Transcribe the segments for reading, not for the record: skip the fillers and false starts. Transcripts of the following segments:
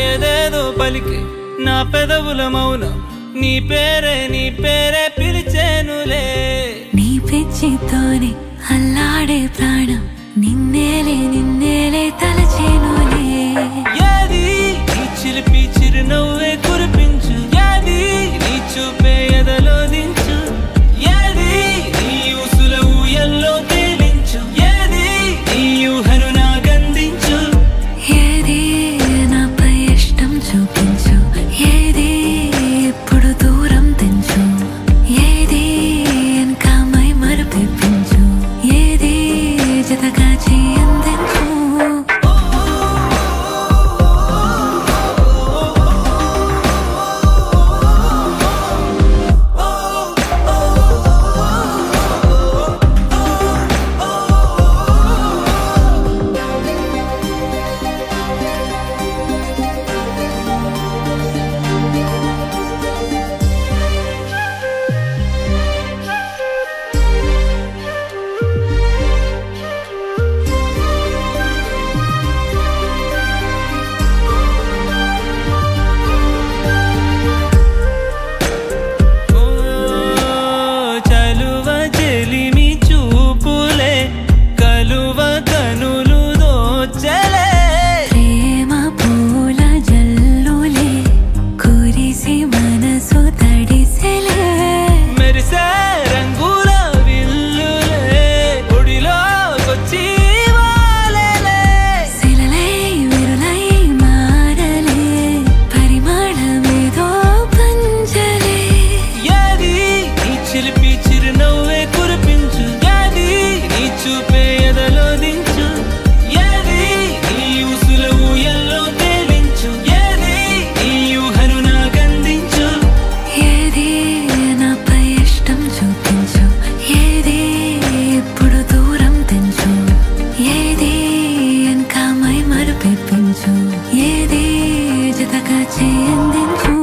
ఏదేదో పలికి నా పెదవుల మౌనం నీ పేరే పిలిచేనులే నీ పిచ్చితోనే అల్లాడే ప్రాణం నిన్నేలే తలచేనులే ఏది నీ చిలిపి చిరునవ్వే కురిపించు ఏది నీ చూపే ఎదలో దించు ఏది నీ ఊసుల ఊయల్లో తేలించు ఏది నీ ఊహను నాగందించు ఏది నాపై ఇష్టం చూపించు ఏది ఎప్పుడు దూరం తెంచు ఏది ఇంకా మై మరపించు ఏది జతగా చేయందించు ఏది జతగా చేయందించు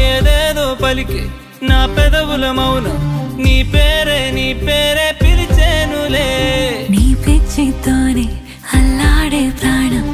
ఏదేదో పలికి నా పెదవుల మౌనం నీ పేరే పిలిచేనులే నీ పిచ్చితోనే అల్లాడే ప్రాణం